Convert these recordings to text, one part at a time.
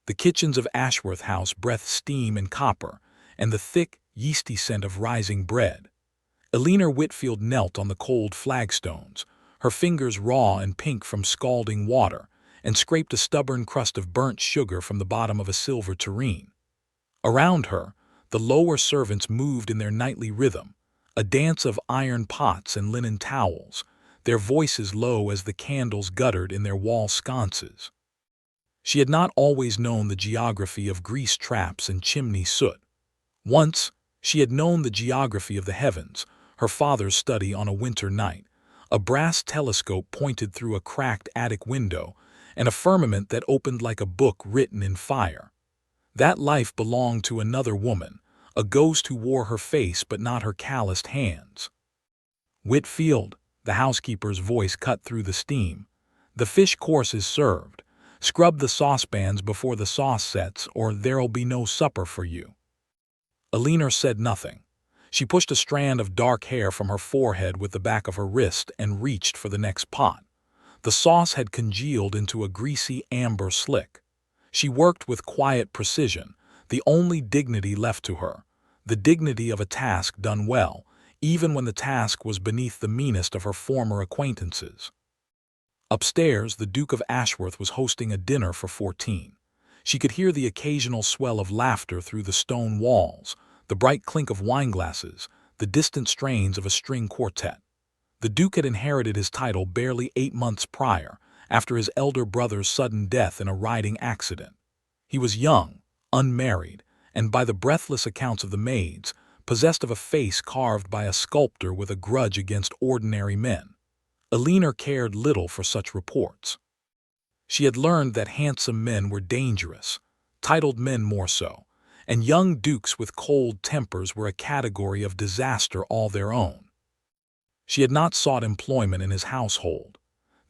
The kitchens of Ashworth House breathed steam and copper, and the thick, yeasty scent of rising bread. Eleanor Whitfield knelt on the cold flagstones, her fingers raw and pink from scalding water, and scraped a stubborn crust of burnt sugar from the bottom of a silver tureen. Around her, the lower servants moved in their nightly rhythm, a dance of iron pots and linen towels, their voices low as the candles guttered in their wall sconces. She had not always known the geography of grease traps and chimney soot. Once, she had known the geography of the heavens, her father's study on a winter night, a brass telescope pointed through a cracked attic window, and a firmament that opened like a book written in fire. That life belonged to another woman, a ghost who wore her face but not her calloused hands. "Whitfield," the housekeeper's voice cut through the steam. "The fish course is served. Scrub the saucepans before the sauce sets, or there'll be no supper for you." Eleanor said nothing. She pushed a strand of dark hair from her forehead with the back of her wrist and reached for the next pot. The sauce had congealed into a greasy amber slick. She worked with quiet precision, the only dignity left to her, the dignity of a task done well, even when the task was beneath the meanest of her former acquaintances. Upstairs, the Duke of Ashworth was hosting a dinner for 14. She could hear the occasional swell of laughter through the stone walls, the bright clink of wineglasses, the distant strains of a string quartet. The Duke had inherited his title barely 8 months prior, after his elder brother's sudden death in a riding accident. He was young, unmarried, and by the breathless accounts of the maids, possessed of a face carved by a sculptor with a grudge against ordinary men. Eleanor cared little for such reports. She had learned that handsome men were dangerous, titled men more so, and young dukes with cold tempers were a category of disaster all their own. She had not sought employment in his household.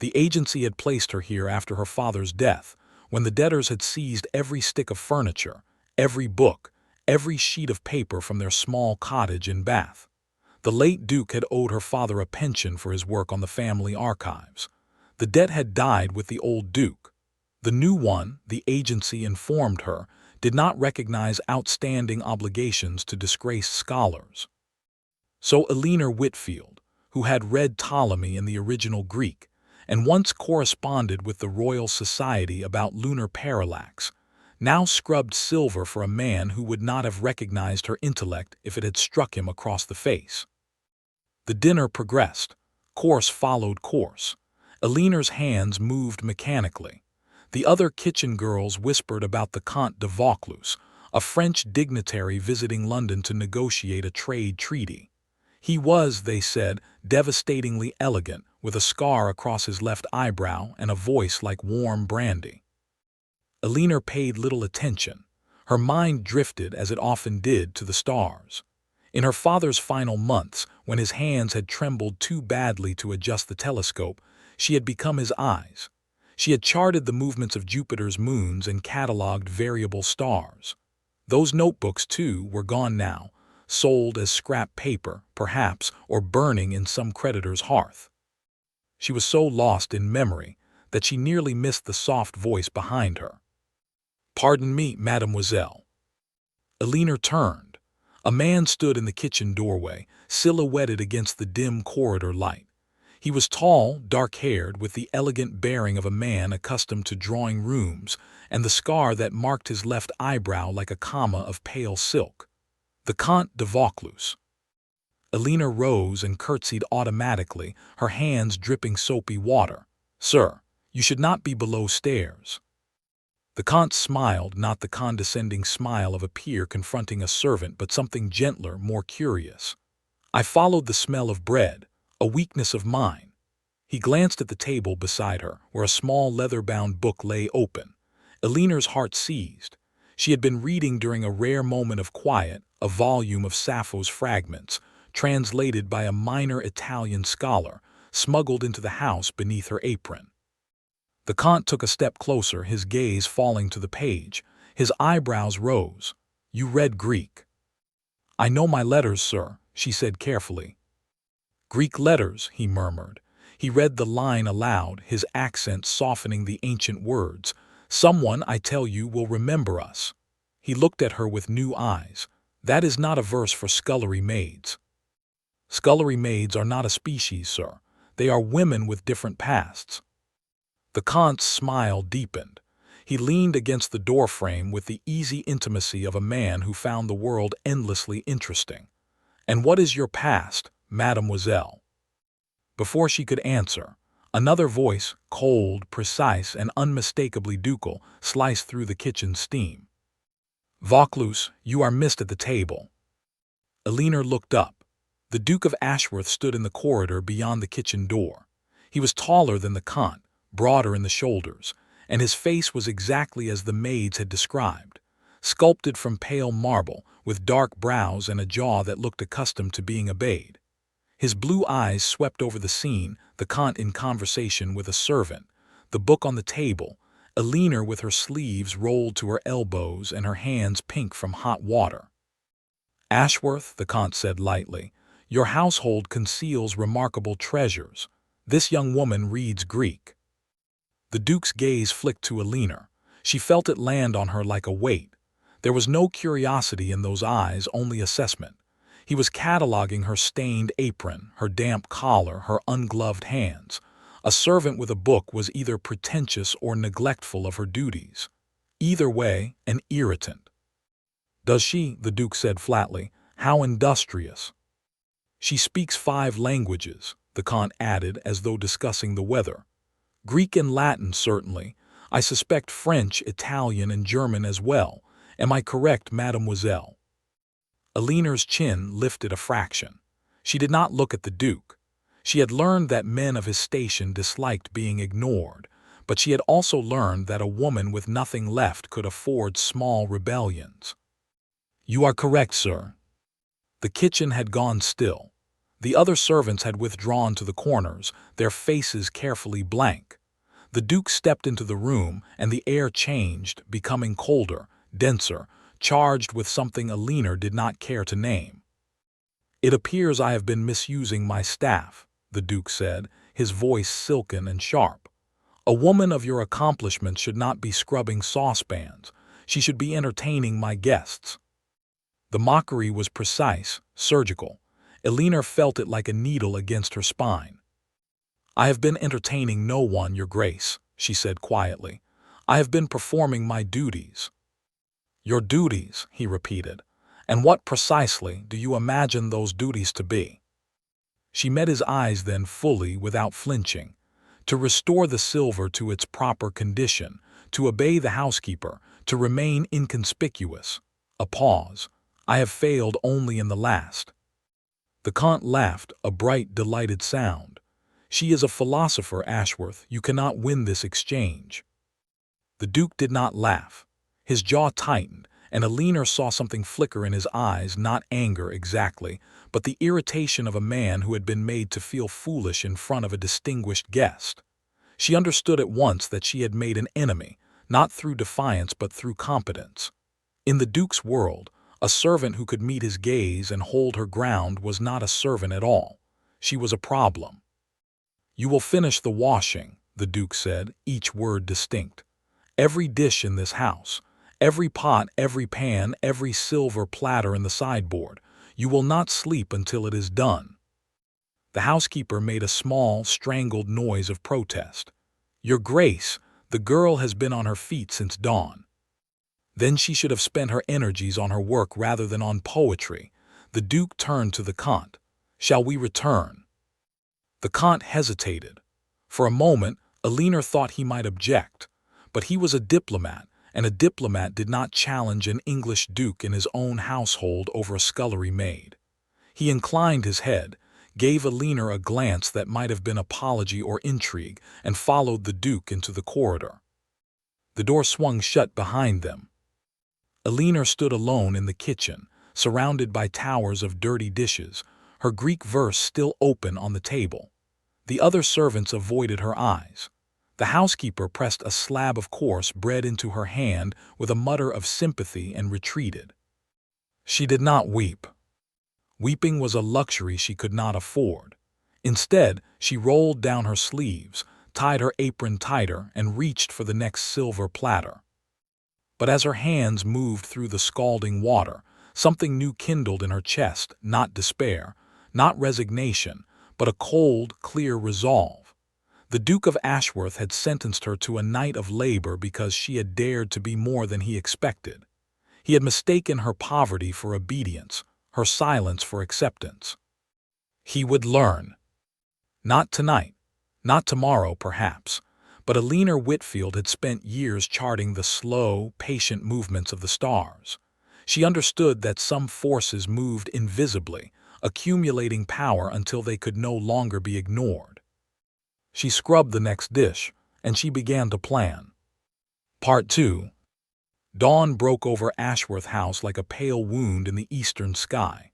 The agency had placed her here after her father's death, when the debtors had seized every stick of furniture, every book, every sheet of paper from their small cottage in Bath. The late Duke had owed her father a pension for his work on the family archives. The debt had died with the old Duke. The new one, the agency informed her, did not recognize outstanding obligations to disgraced scholars. So Eleanor Whitfield, who had read Ptolemy in the original Greek, and once corresponded with the Royal Society about lunar parallax, now scrubbed silver for a man who would not have recognized her intellect if it had struck him across the face. The dinner progressed. Course followed course. Eleanor's hands moved mechanically. The other kitchen girls whispered about the Comte de Vaucluse, a French dignitary visiting London to negotiate a trade treaty. He was, they said, devastatingly elegant, with a scar across his left eyebrow and a voice like warm brandy. Eleanor paid little attention. Her mind drifted, as it often did, to the stars. In her father's final months, when his hands had trembled too badly to adjust the telescope, she had become his eyes. She had charted the movements of Jupiter's moons and catalogued variable stars. Those notebooks, too, were gone now, sold as scrap paper, perhaps, or burning in some creditor's hearth. She was so lost in memory that she nearly missed the soft voice behind her. "Pardon me, mademoiselle." Eleanor turned. A man stood in the kitchen doorway, silhouetted against the dim corridor light. He was tall, dark-haired, with the elegant bearing of a man accustomed to drawing rooms, and the scar that marked his left eyebrow like a comma of pale silk. The Comte de Vaucluse. Eleanor rose and curtsied automatically, her hands dripping soapy water. "Sir, you should not be below stairs." The Comte smiled, not the condescending smile of a peer confronting a servant, but something gentler, more curious. "I followed the smell of bread, a weakness of mine." He glanced at the table beside her, where a small leather-bound book lay open. Eleanor's heart seized. She had been reading during a rare moment of quiet, a volume of Sappho's fragments, translated by a minor Italian scholar, smuggled into the house beneath her apron. The Comte took a step closer, his gaze falling to the page. His eyebrows rose. "You read Greek?" "I know my letters, sir," she said carefully. "Greek letters," he murmured. He read the line aloud, his accent softening the ancient words. Someone, I tell you, will remember us." He looked at her with new eyes. "That is not a verse for scullery maids." "Scullery maids are not a species, sir. They are women with different pasts." The Count's smile deepened. He leaned against the doorframe with the easy intimacy of a man who found the world endlessly interesting. "And what is your past, mademoiselle?" Before she could answer, another voice, cold, precise, and unmistakably ducal, sliced through the kitchen steam. "Vaucluse, you are missed at the table." Elinor looked up. The Duke of Ashworth stood in the corridor beyond the kitchen door. He was taller than the Count, broader in the shoulders, and his face was exactly as the maids had described, sculpted from pale marble, with dark brows and a jaw that looked accustomed to being obeyed. His blue eyes swept over the scene, the Count in conversation with a servant, the book on the table, Elinor with her sleeves rolled to her elbows and her hands pink from hot water. "Ashworth," the Count said lightly, "your household conceals remarkable treasures. This young woman reads Greek." The Duke's gaze flicked to Elinor. She felt it land on her like a weight. There was no curiosity in those eyes, only assessment. He was cataloging her stained apron, her damp collar, her ungloved hands. A servant with a book was either pretentious or neglectful of her duties. Either way, an irritant. "Does she?" the Duke said flatly. "How industrious." "She speaks 5 languages," the Count added as though discussing the weather. "Greek and Latin, certainly. I suspect French, Italian, and German as well. Am I correct, mademoiselle?" Elinor's chin lifted a fraction. She did not look at the Duke. She had learned that men of his station disliked being ignored, but she had also learned that a woman with nothing left could afford small rebellions. "You are correct, sir." The kitchen had gone still. The other servants had withdrawn to the corners, their faces carefully blank. The Duke stepped into the room, and the air changed, becoming colder, denser, charged with something Elinor did not care to name. "It appears I have been misusing my staff," the Duke said, his voice silken and sharp. "A woman of your accomplishments should not be scrubbing saucepans. She should be entertaining my guests." The mockery was precise, surgical. Elinor felt it like a needle against her spine. "I have been entertaining no one, your grace," she said quietly. "I have been performing my duties." "Your duties," he repeated. "And what precisely do you imagine those duties to be?" She met his eyes then fully, without flinching. "To restore the silver to its proper condition, to obey the housekeeper, to remain inconspicuous." A pause. "I have failed only in the last." The Count laughed, a bright, delighted sound. "She is a philosopher, Ashworth. You cannot win this exchange." The Duke did not laugh. His jaw tightened, and Elinor saw something flicker in his eyes, not anger exactly, but the irritation of a man who had been made to feel foolish in front of a distinguished guest. She understood at once that she had made an enemy, not through defiance but through competence. In the Duke's world, a servant who could meet his gaze and hold her ground was not a servant at all. She was a problem. "You will finish the washing," the Duke said, each word distinct. "Every dish in this house, every pot, every pan, every silver platter in the sideboard. You will not sleep until it is done." The housekeeper made a small, strangled noise of protest. "Your Grace, the girl has been on her feet since dawn." Then she should have spent her energies on her work rather than on poetry. The Duke turned to the Count. "Shall we return?" The Count hesitated. For a moment, Elinor thought he might object. But he was a diplomat, and a diplomat did not challenge an English duke in his own household over a scullery maid. He inclined his head, gave Elinor a glance that might have been apology or intrigue, and followed the Duke into the corridor. The door swung shut behind them. Elinor stood alone in the kitchen, surrounded by towers of dirty dishes, her Greek verse still open on the table. The other servants avoided her eyes. The housekeeper pressed a slab of coarse bread into her hand with a mutter of sympathy and retreated. She did not weep. Weeping was a luxury she could not afford. Instead, she rolled down her sleeves, tied her apron tighter, and reached for the next silver platter. But as her hands moved through the scalding water, something new kindled in her chest, not despair, not resignation, but a cold, clear resolve. The Duke of Ashworth had sentenced her to a night of labor because she had dared to be more than he expected. He had mistaken her poverty for obedience, her silence for acceptance. He would learn. Not tonight, not tomorrow perhaps, but Alina Whitfield had spent years charting the slow, patient movements of the stars. She understood that some forces moved invisibly, accumulating power until they could no longer be ignored. She scrubbed the next dish, and she began to plan. Part 2. Dawn broke over Ashworth House like a pale wound in the eastern sky.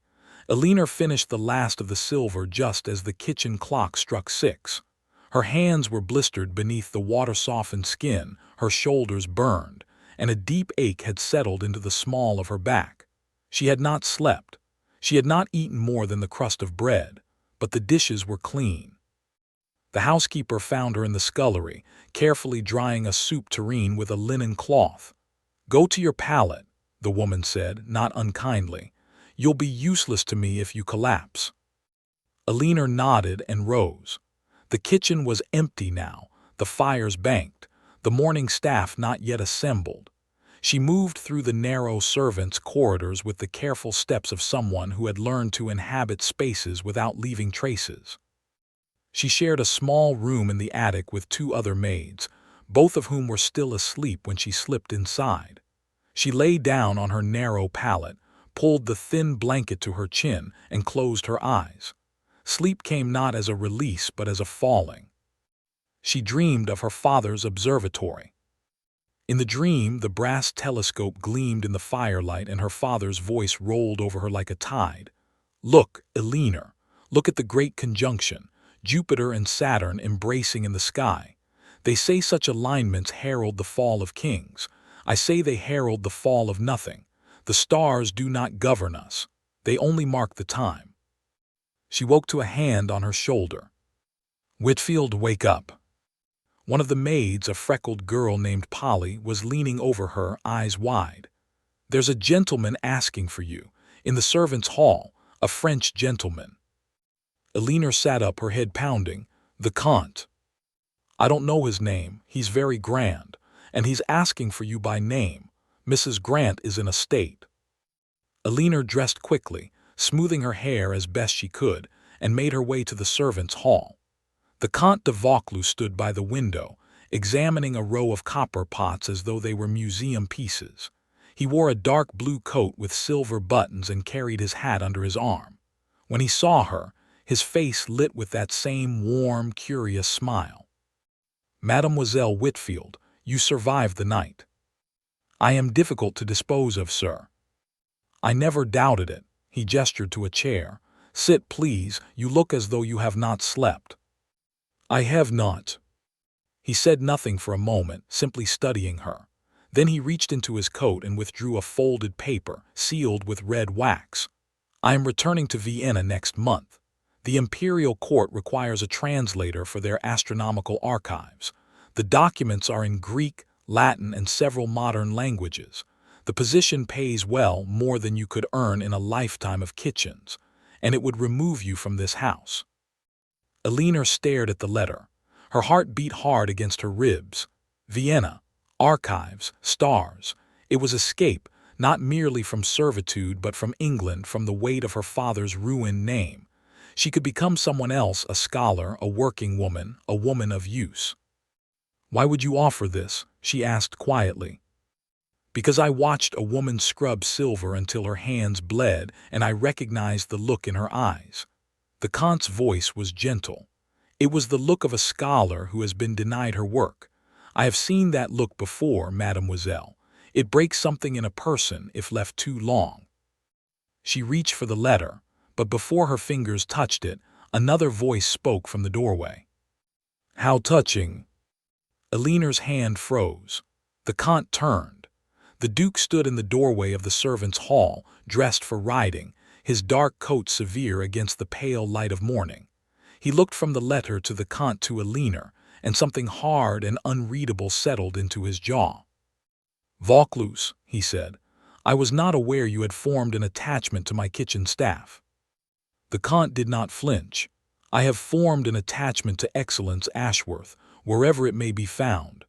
Alina finished the last of the silver just as the kitchen clock struck 6. Her hands were blistered beneath the water-softened skin, her shoulders burned, and a deep ache had settled into the small of her back. She had not slept. She had not eaten more than the crust of bread, but the dishes were clean. The housekeeper found her in the scullery, carefully drying a soup tureen with a linen cloth. "Go to your pallet," the woman said, not unkindly. "You'll be useless to me if you collapse." Alina nodded and rose. The kitchen was empty now, the fires banked, the morning staff not yet assembled. She moved through the narrow servants' corridors with the careful steps of someone who had learned to inhabit spaces without leaving traces. She shared a small room in the attic with 2 other maids, both of whom were still asleep when she slipped inside. She lay down on her narrow pallet, pulled the thin blanket to her chin, and closed her eyes. Sleep came not as a release but as a falling. She dreamed of her father's observatory. In the dream, the brass telescope gleamed in the firelight and her father's voice rolled over her like a tide. "Look, Alina, look at the great conjunction, Jupiter and Saturn embracing in the sky. They say such alignments herald the fall of kings. I say they herald the fall of nothing. The stars do not govern us. They only mark the time." She woke to a hand on her shoulder. "Whitfield, wake up." One of the maids, a freckled girl named Polly, was leaning over her, eyes wide. "There's a gentleman asking for you, in the servants' hall, a French gentleman." Alina sat up, her head pounding. "The Count." "I don't know his name. He's very grand. And he's asking for you by name. Mrs. Grant is in a state." Alina dressed quickly, smoothing her hair as best she could, and made her way to the servants' hall. The Comte de Vaucluse stood by the window, examining a row of copper pots as though they were museum pieces. He wore a dark blue coat with silver buttons and carried his hat under his arm. When he saw her, his face lit with that same warm, curious smile. "Mademoiselle Whitfield, you survived the night." "I am difficult to dispose of, sir." "I never doubted it." He gestured to a chair. "Sit, please. You look as though you have not slept." "I have not." He said nothing for a moment, simply studying her. Then he reached into his coat and withdrew a folded paper, sealed with red wax. "I am returning to Vienna next month. The Imperial Court requires a translator for their astronomical archives. The documents are in Greek, Latin, and several modern languages. The position pays well, more than you could earn in a lifetime of kitchens, and it would remove you from this house." Alina stared at the letter. Her heart beat hard against her ribs. Vienna, archives, stars. It was escape, not merely from servitude but from England, from the weight of her father's ruined name. She could become someone else, a scholar, a working woman, a woman of use. "Why would you offer this?" she asked quietly. "Because I watched a woman scrub silver until her hands bled, and I recognized the look in her eyes." The Count's voice was gentle. "It was the look of a scholar who has been denied her work. I have seen that look before, mademoiselle. It breaks something in a person if left too long." She reached for the letter, but before her fingers touched it, another voice spoke from the doorway. "How touching!" Alina's hand froze. The Count turned. The Duke stood in the doorway of the servants' hall, dressed for riding, his dark coat severe against the pale light of morning. He looked from the letter to the Count to Alina, and something hard and unreadable settled into his jaw. "Vaucluse," he said, "I was not aware you had formed an attachment to my kitchen staff." The Count did not flinch. "I have formed an attachment to excellence, Ashworth, wherever it may be found."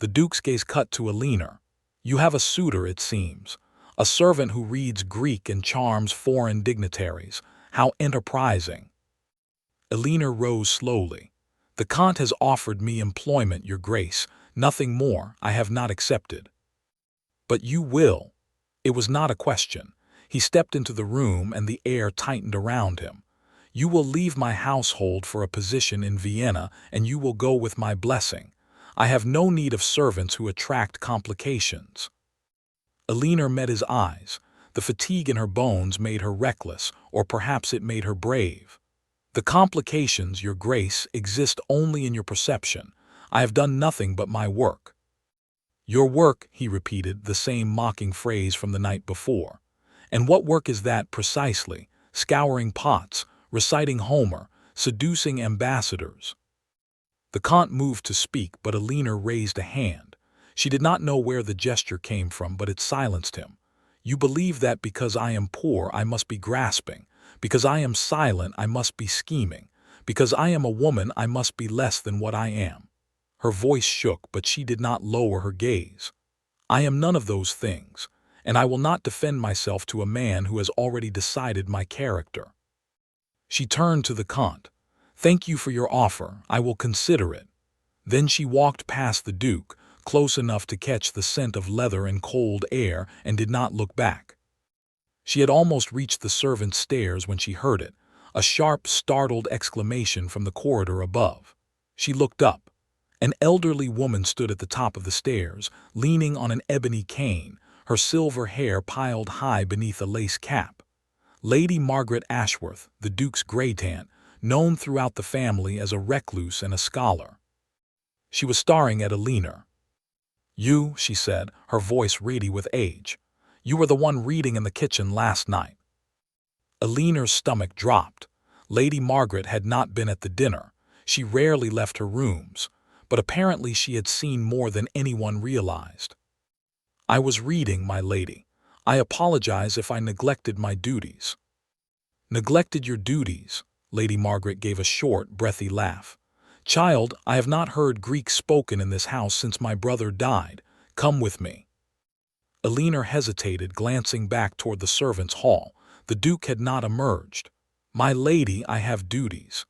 The Duke's gaze cut to Alina. "You have a suitor, it seems. A servant who reads Greek and charms foreign dignitaries. How enterprising." Alina rose slowly. "The Count has offered me employment, your grace. Nothing more. I have not accepted." "But you will." It was not a question. He stepped into the room and the air tightened around him. "You will leave my household for a position in Vienna, and you will go with my blessing. I have no need of servants who attract complications." Alina met his eyes. The fatigue in her bones made her reckless, or perhaps it made her brave. "The complications, your grace, exist only in your perception. I have done nothing but my work." "Your work," he repeated, the same mocking phrase from the night before. "And what work is that precisely? Scouring pots, reciting Homer, seducing ambassadors." The Count moved to speak, but Alina raised a hand. She did not know where the gesture came from, but it silenced him. "You believe that because I am poor I must be grasping, because I am silent I must be scheming, because I am a woman I must be less than what I am." Her voice shook, but she did not lower her gaze. "I am none of those things, and I will not defend myself to a man who has already decided my character." She turned to the Count. "Thank you for your offer. I will consider it." Then she walked past the Duke, close enough to catch the scent of leather and cold air, and did not look back. She had almost reached the servants' stairs when she heard it, a sharp, startled exclamation from the corridor above. She looked up. An elderly woman stood at the top of the stairs, leaning on an ebony cane, her silver hair piled high beneath a lace cap. Lady Margaret Ashworth, the Duke's great-aunt, known throughout the family as a recluse and a scholar. She was staring at Alina. "You," she said, her voice reedy with age. "You were the one reading in the kitchen last night." Alina's stomach dropped. Lady Margaret had not been at the dinner. She rarely left her rooms, but apparently she had seen more than anyone realized. "I was reading, my lady. I apologize if I neglected my duties." "Neglected your duties?" Lady Margaret gave a short, breathy laugh. "Child, I have not heard Greek spoken in this house since my brother died. Come with me." Alina hesitated, glancing back toward the servants' hall. The Duke had not emerged. "My lady, I have duties."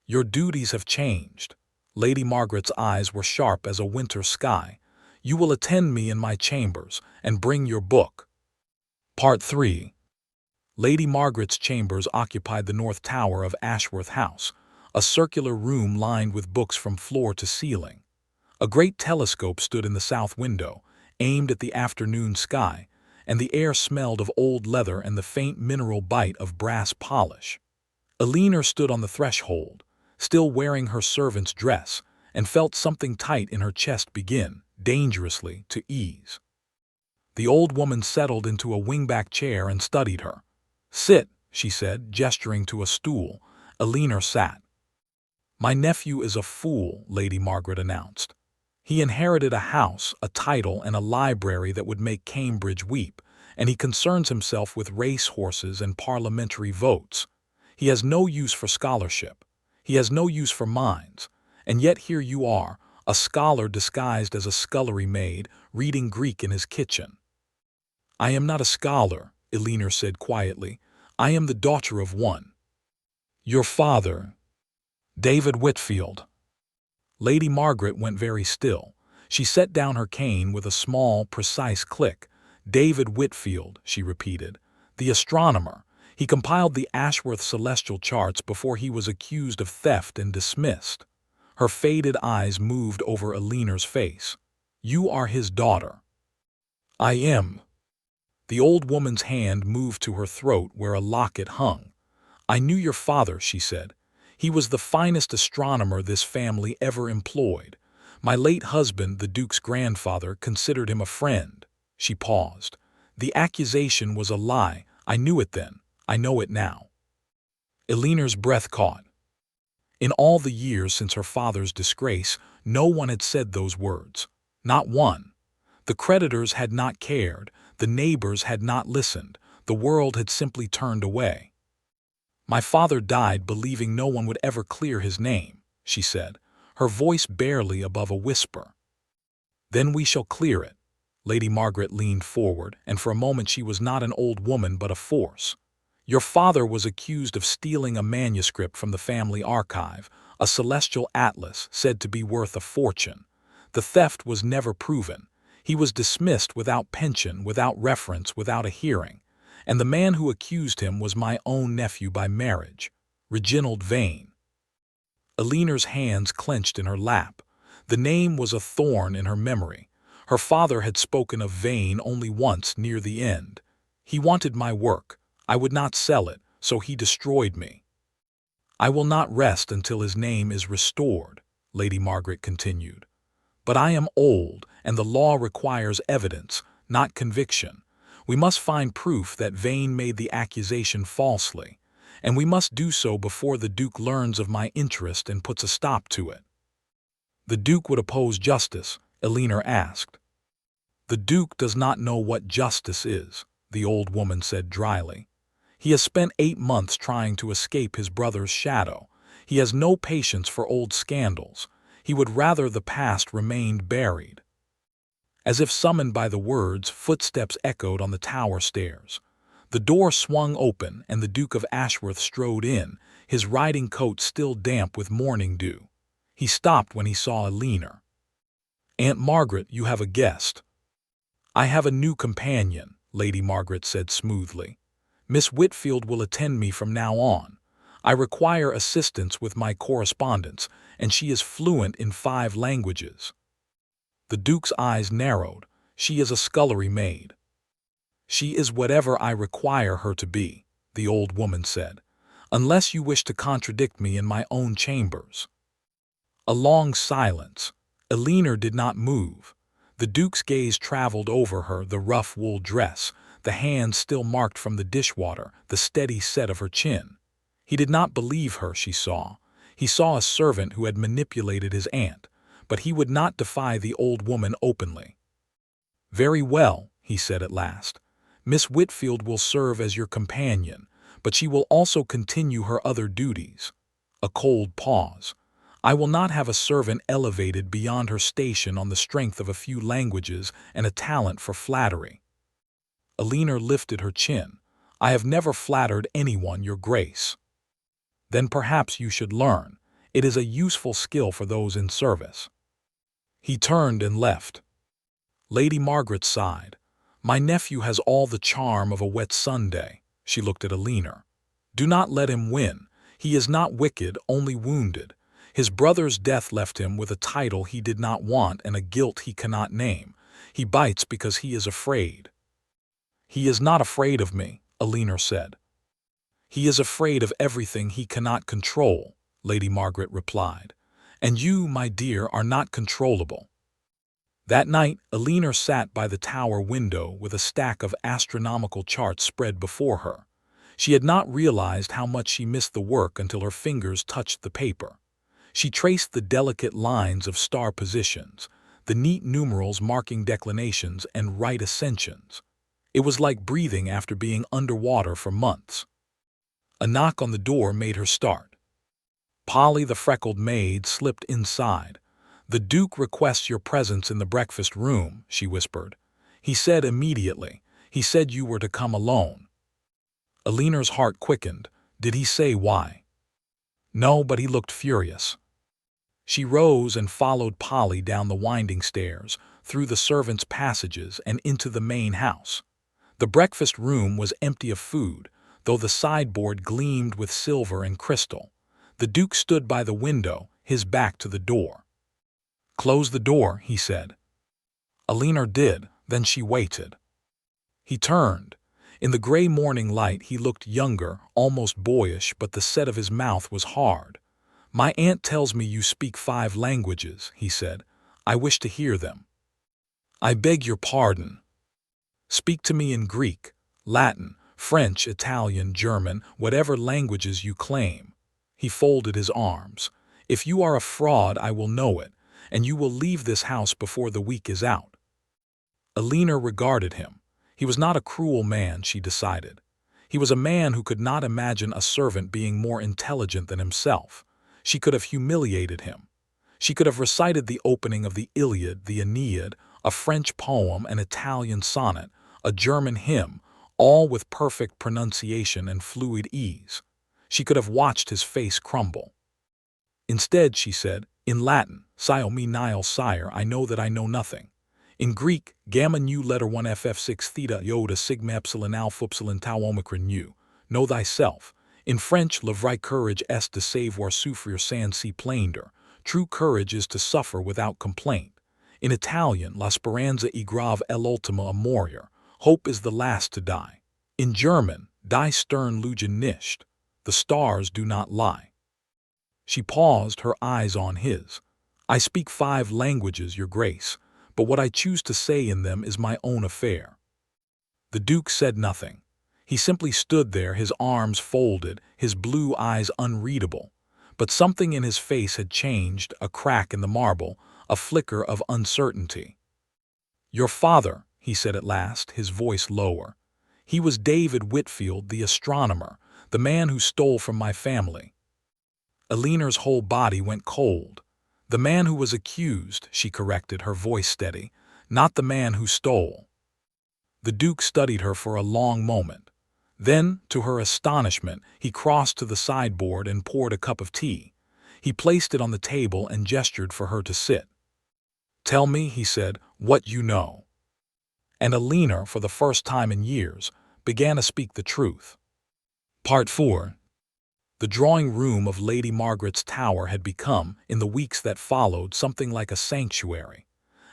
"Your duties have changed." Lady Margaret's eyes were sharp as a winter sky. "You will attend me in my chambers, and bring your book." Part 3. Lady Margaret's chambers occupied the north tower of Ashworth House, a circular room lined with books from floor to ceiling. A great telescope stood in the south window, aimed at the afternoon sky, and the air smelled of old leather and the faint mineral bite of brass polish. Alina stood on the threshold, still wearing her servant's dress, and felt something tight in her chest begin, dangerously, to ease. The old woman settled into a wingback chair and studied her. "Sit," she said, gesturing to a stool. Alina sat. "My nephew is a fool," Lady Margaret announced. "He inherited a house, a title, and a library that would make Cambridge weep, and he concerns himself with race-horses and parliamentary votes. He has no use for scholarship. He has no use for minds. And yet here you are, a scholar disguised as a scullery maid, reading Greek in his kitchen." "I am not a scholar," Alina said quietly. "I am the daughter of one." "Your father?" "David Whitfield." Lady Margaret went very still. She set down her cane with a small, precise click. "David Whitfield," she repeated. "The astronomer. He compiled the Ashworth celestial charts before he was accused of theft and dismissed." Her faded eyes moved over Alina's face. "You are his daughter." "I am." The old woman's hand moved to her throat where a locket hung. "I knew your father," she said. "He was the finest astronomer this family ever employed. My late husband, the Duke's grandfather, considered him a friend." She paused. "The accusation was a lie. I knew it then. I know it now." Alina's breath caught. In all the years since her father's disgrace, no one had said those words. Not one. The creditors had not cared, the neighbors had not listened, the world had simply turned away. "My father died believing no one would ever clear his name," she said, her voice barely above a whisper. "Then we shall clear it." Lady Margaret leaned forward, and for a moment she was not an old woman but a force. "Your father was accused of stealing a manuscript from the family archive, a celestial atlas said to be worth a fortune. The theft was never proven. He was dismissed without pension, without reference, without a hearing. And the man who accused him was my own nephew by marriage, Reginald Vane." Eleanor's hands clenched in her lap. The name was a thorn in her memory. Her father had spoken of Vane only once near the end. "He wanted my work. I would not sell it, so he destroyed me." "I will not rest until his name is restored," Lady Margaret continued. "But I am old, and the law requires evidence, not conviction. We must find proof that Vane made the accusation falsely, and we must do so before the Duke learns of my interest and puts a stop to it." "The Duke would oppose justice?" Eleanor asked. "The Duke does not know what justice is," the old woman said dryly. "He has spent 8 months trying to escape his brother's shadow. He has no patience for old scandals. He would rather the past remained buried." As if summoned by the words, footsteps echoed on the tower stairs. The door swung open, and the Duke of Ashworth strode in, his riding coat still damp with morning dew. He stopped when he saw Eleanor. "Aunt Margaret, you have a guest." "I have a new companion," Lady Margaret said smoothly. "Miss Whitfield will attend me from now on. I require assistance with my correspondence, and she is fluent in 5 languages." The Duke's eyes narrowed. "She is a scullery maid." "She is whatever I require her to be," the old woman said, "unless you wish to contradict me in my own chambers." A long silence. Eleanor did not move. The Duke's gaze traveled over her, the rough wool dress, the hands still marked from the dishwater, the steady set of her chin. He did not believe her, she saw. He saw a servant who had manipulated his aunt, but he would not defy the old woman openly. "Very well," he said at last. "Miss Whitfield will serve as your companion, but she will also continue her other duties." A cold pause. "I will not have a servant elevated beyond her station on the strength of a few languages and a talent for flattery." Eleanor lifted her chin. "I have never flattered anyone, Your Grace." "Then perhaps you should learn. It is a useful skill for those in service." He turned and left. Lady Margaret sighed. "My nephew has all the charm of a wet Sunday." She looked at Eleanor. "Do not let him win. He is not wicked, only wounded. His brother's death left him with a title he did not want and a guilt he cannot name. He bites because he is afraid." "He is not afraid of me," Eleanor said. "He is afraid of everything he cannot control," Lady Margaret replied. "And you, my dear, are not controllable." That night, Eleanor sat by the tower window with a stack of astronomical charts spread before her. She had not realized how much she missed the work until her fingers touched the paper. She traced the delicate lines of star positions, the neat numerals marking declinations and right ascensions. It was like breathing after being underwater for months. A knock on the door made her start. Polly, the freckled maid, slipped inside. "The Duke requests your presence in the breakfast room," she whispered. "He said immediately. He said you were to come alone." Eleanor's heart quickened. "Did he say why?" "No, but he looked furious." She rose and followed Polly down the winding stairs, through the servants' passages and into the main house. The breakfast room was empty of food, though the sideboard gleamed with silver and crystal. The Duke stood by the window, his back to the door. "Close the door," he said. Eleanor did, then she waited. He turned. In the gray morning light he looked younger, almost boyish, but the set of his mouth was hard. "My aunt tells me you speak 5 languages," he said. "I wish to hear them." "I beg your pardon." "Speak to me in Greek, Latin, French, Italian, German, whatever languages you claim." He folded his arms. "If you are a fraud, I will know it, and you will leave this house before the week is out." Alina regarded him. He was not a cruel man, she decided. He was a man who could not imagine a servant being more intelligent than himself. She could have humiliated him. She could have recited the opening of the Iliad, the Aeneid, a French poem, an Italian sonnet, a German hymn, all with perfect pronunciation and fluid ease. She could have watched his face crumble. Instead, she said, in Latin, "Sio me nihil sire, I know that I know nothing." In Greek, gamma nu letter 1 ff6 theta iota sigma epsilon alpha epsilon tau omicron nu, know thyself. In French, le vrai courage est de savoir souffrir sans se plaindre. True courage is to suffer without complaint. In Italian, la speranza è grave è l'ultima a morire. Hope is the last to die. In German, die Sterne lügen nicht. The stars do not lie. She paused, her eyes on his. "I speak 5 languages, your grace, but what I choose to say in them is my own affair." The Duke said nothing. He simply stood there, his arms folded, his blue eyes unreadable. But something in his face had changed, a crack in the marble, a flicker of uncertainty. "Your father," he said at last, his voice lower. "He was David Whitfield, the astronomer, the man who stole from my family." Alina's whole body went cold. "The man who was accused," she corrected, her voice steady, "not the man who stole." The Duke studied her for a long moment. Then, to her astonishment, he crossed to the sideboard and poured a cup of tea. He placed it on the table and gestured for her to sit. "Tell me," he said, "what you know." And Alina, for the first time in years, began to speak the truth. Part 4. The drawing-room of Lady Margaret's tower had become, in the weeks that followed, something like a sanctuary.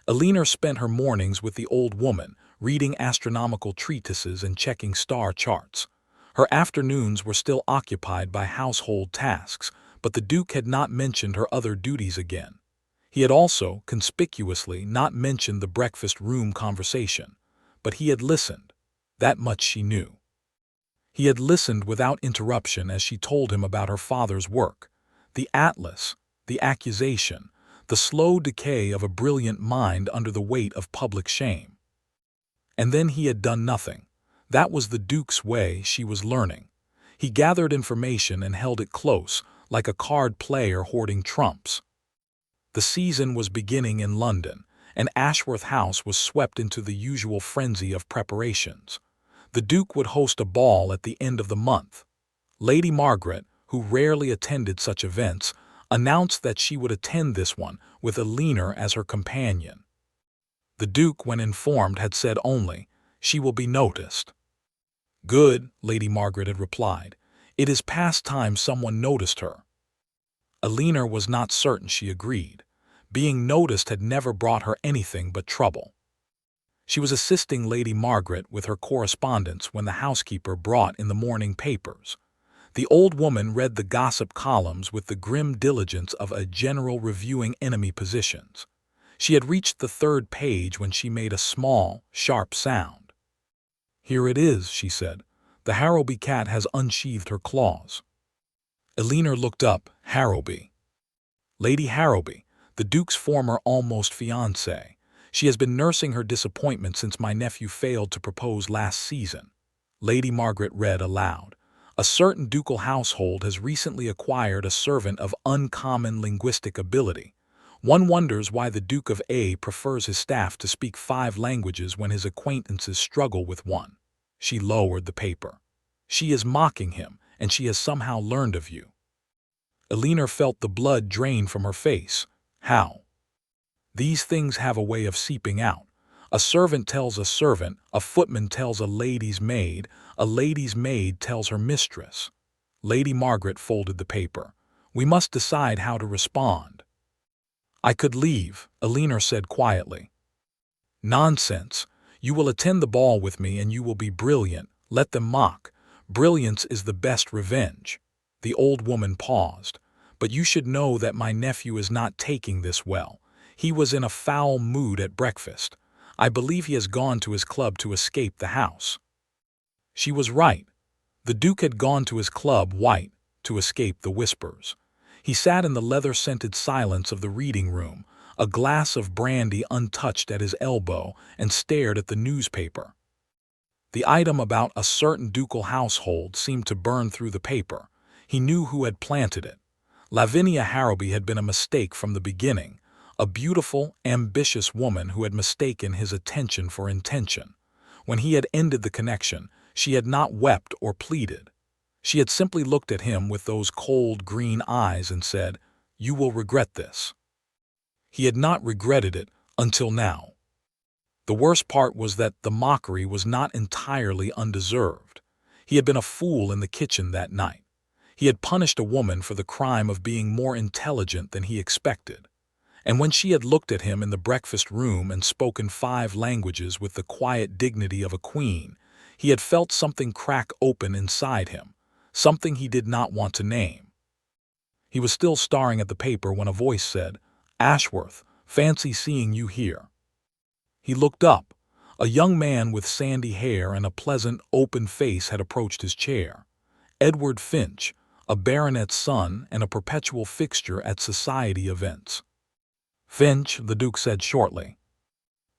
Alina spent her mornings with the old woman, reading astronomical treatises and checking star charts. Her afternoons were still occupied by household tasks, but the Duke had not mentioned her other duties again. He had also, conspicuously, not mentioned the breakfast-room conversation. But he had listened. That much she knew. He had listened without interruption as she told him about her father's work, the atlas, the accusation, the slow decay of a brilliant mind under the weight of public shame. And then he had done nothing. That was the Duke's way, she was learning. He gathered information and held it close, like a card player hoarding trumps. The season was beginning in London, and Ashworth House was swept into the usual frenzy of preparations. The Duke would host a ball at the end of the month. Lady Margaret, who rarely attended such events, announced that she would attend this one with Alina as her companion. The Duke, when informed, had said only, "She will be noticed." "Good," Lady Margaret had replied. "It is past time someone noticed her." Alina was not certain she agreed. Being noticed had never brought her anything but trouble. She was assisting Lady Margaret with her correspondence when the housekeeper brought in the morning papers. The old woman read the gossip columns with the grim diligence of a general reviewing enemy positions. She had reached the 3rd page when she made a small, sharp sound. "Here it is," she said. "The Harrowby cat has unsheathed her claws." Alina looked up. Harrowby. Lady Harrowby, the Duke's former almost fiancée. "She has been nursing her disappointment since my nephew failed to propose last season." Lady Margaret read aloud. "A certain ducal household has recently acquired a servant of uncommon linguistic ability. One wonders why the Duke of A prefers his staff to speak 5 languages when his acquaintances struggle with one." She lowered the paper. "She is mocking him, and she has somehow learned of you." Alina felt the blood drain from her face. How? These things have a way of seeping out. A servant tells a servant, a footman tells a lady's maid tells her mistress. Lady Margaret folded the paper. "We must decide how to respond." "I could leave," Alina said quietly. "Nonsense. You will attend the ball with me and you will be brilliant. Let them mock. Brilliance is the best revenge." The old woman paused. "But you should know that my nephew is not taking this well. He was in a foul mood at breakfast. I believe he has gone to his club to escape the house." She was right. The Duke had gone to his club, white, to escape the whispers. He sat in the leather-scented silence of the reading room, a glass of brandy untouched at his elbow, and stared at the newspaper. The item about a certain ducal household seemed to burn through the paper. He knew who had planted it. Lavinia Harrowby had been a mistake from the beginning, a beautiful, ambitious woman who had mistaken his attention for intention. When he had ended the connection, she had not wept or pleaded. She had simply looked at him with those cold green eyes and said, "You will regret this." He had not regretted it until now. The worst part was that the mockery was not entirely undeserved. He had been a fool in the kitchen that night. He had punished a woman for the crime of being more intelligent than he expected. And when she had looked at him in the breakfast room and spoken 5 languages with the quiet dignity of a queen, he had felt something crack open inside him, something he did not want to name. He was still staring at the paper when a voice said, "Ashworth, fancy seeing you here." He looked up. A young man with sandy hair and a pleasant, open face had approached his chair. Edward Finch, a baronet's son and a perpetual fixture at society events. "Finch," the Duke said shortly.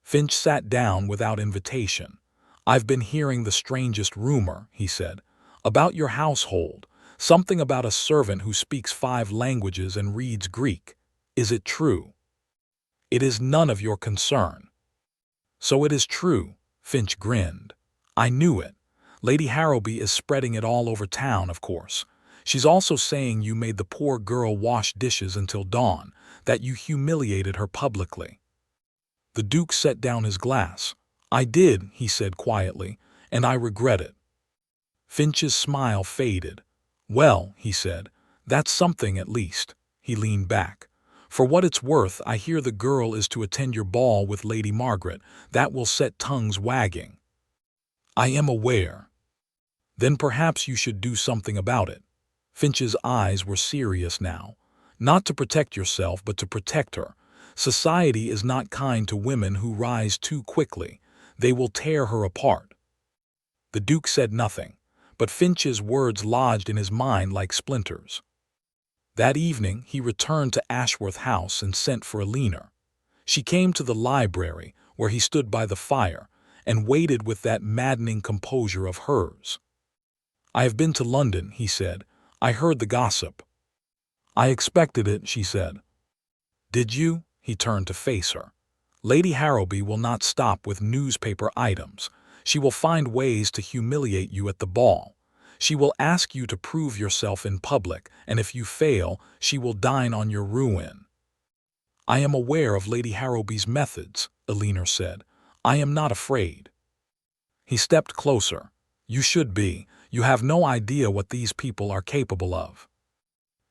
Finch sat down without invitation. "I've been hearing the strangest rumor," he said, "about your household, something about a servant who speaks 5 languages and reads Greek. Is it true?" "It is none of your concern." "So it is true," Finch grinned. "I knew it. Lady Harrowby is spreading it all over town, of course. She's also saying you made the poor girl wash dishes until dawn, that you humiliated her publicly." The Duke set down his glass. "I did," he said quietly, "and I regret it." Finch's smile faded. "Well," he said, "that's something at least." He leaned back. "For what it's worth, I hear the girl is to attend your ball with Lady Margaret. That will set tongues wagging." "I am aware." "Then perhaps you should do something about it." Finch's eyes were serious now. "Not to protect yourself, but to protect her. Society is not kind to women who rise too quickly. They will tear her apart." The Duke said nothing, but Finch's words lodged in his mind like splinters. That evening he returned to Ashworth House and sent for Alina. She came to the library, where he stood by the fire, and waited with that maddening composure of hers. "I have been to London," he said. "I heard the gossip." "I expected it," she said. "Did you?" He turned to face her. "Lady Harrowby will not stop with newspaper items. She will find ways to humiliate you at the ball. She will ask you to prove yourself in public, and if you fail, she will dine on your ruin." "I am aware of Lady Harrowby's methods," Alina said. "I am not afraid." He stepped closer. "You should be. You have no idea what these people are capable of."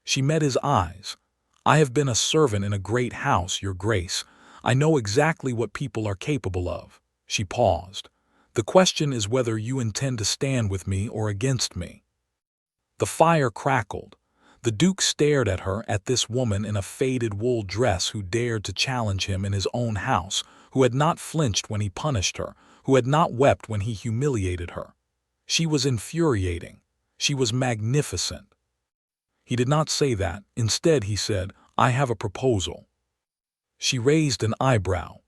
She met his eyes. "I have been a servant in a great house, Your Grace. I know exactly what people are capable of." She paused. "The question is whether you intend to stand with me or against me." The fire crackled. The Duke stared at her, at this woman in a faded wool dress who dared to challenge him in his own house, who had not flinched when he punished her, who had not wept when he humiliated her. She was infuriating. She was magnificent. He did not say that. Instead, he said, "I have a proposal." She raised an eyebrow.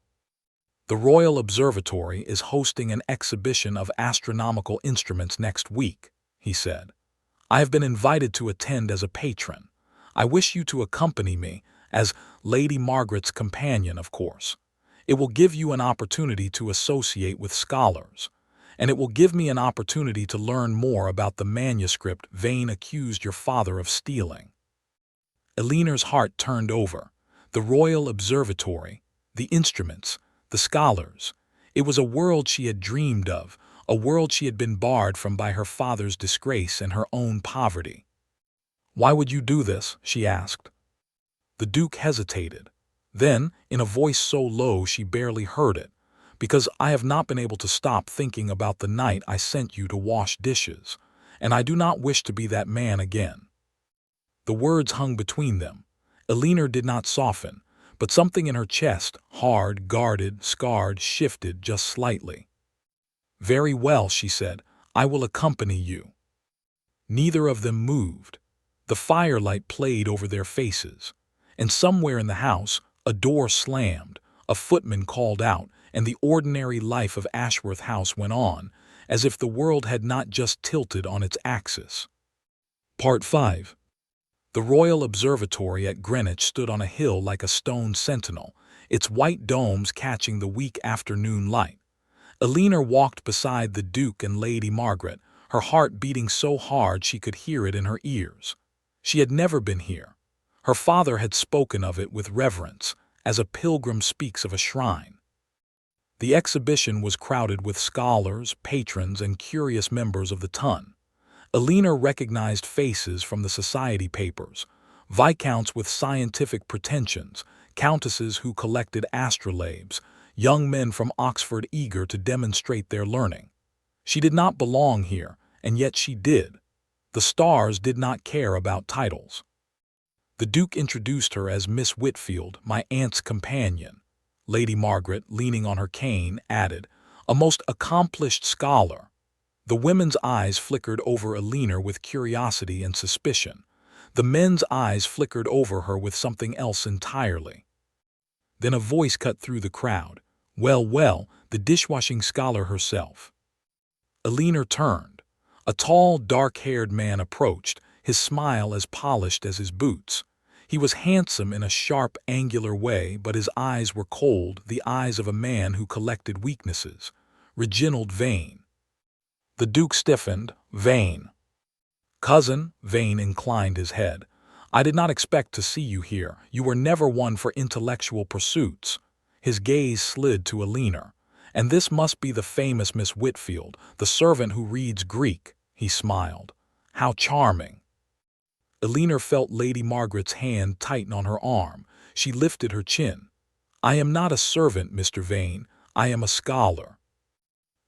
"The Royal Observatory is hosting an exhibition of astronomical instruments next week," he said. "I have been invited to attend as a patron. I wish you to accompany me, as Lady Margaret's companion, of course. It will give you an opportunity to associate with scholars, and it will give me an opportunity to learn more about the manuscript Vane accused your father of stealing." Alina's heart turned over. The Royal Observatory, the instruments, the scholars. It was a world she had dreamed of, a world she had been barred from by her father's disgrace and her own poverty. "Why would you do this?" she asked. The Duke hesitated. Then, in a voice so low she barely heard it, "Because I have not been able to stop thinking about the night I sent you to wash dishes, and I do not wish to be that man again." The words hung between them. Alina did not soften, but something in her chest, hard, guarded, scarred, shifted just slightly. "Very well," she said, "I will accompany you." Neither of them moved. The firelight played over their faces, and somewhere in the house, a door slammed, a footman called out, and the ordinary life of Ashworth House went on, as if the world had not just tilted on its axis. Part 5. The Royal Observatory at Greenwich stood on a hill like a stone sentinel, its white domes catching the weak afternoon light. Eleanor walked beside the Duke and Lady Margaret, her heart beating so hard she could hear it in her ears. She had never been here. Her father had spoken of it with reverence, as a pilgrim speaks of a shrine. The exhibition was crowded with scholars, patrons, and curious members of the ton. Eleanor recognized faces from the society papers, viscounts with scientific pretensions, countesses who collected astrolabes, young men from Oxford eager to demonstrate their learning. She did not belong here, and yet she did. The stars did not care about titles. The Duke introduced her as Miss Whitfield, my aunt's companion. Lady Margaret, leaning on her cane, added, "A most accomplished scholar." The women's eyes flickered over Eleanor with curiosity and suspicion. The men's eyes flickered over her with something else entirely. Then a voice cut through the crowd. "Well, well, the dishwashing scholar herself." Eleanor turned. A tall, dark-haired man approached, his smile as polished as his boots. He was handsome in a sharp, angular way, but his eyes were cold, the eyes of a man who collected weaknesses. Reginald Vane. The Duke stiffened. "Vane." "Cousin," Vane inclined his head. "I did not expect to see you here. You were never one for intellectual pursuits." His gaze slid to Eleanor. "And this must be the famous Miss Whitfield, the servant who reads Greek." He smiled. "How charming." Eleanor felt Lady Margaret's hand tighten on her arm. She lifted her chin. "I am not a servant, Mr. Vane. I am a scholar."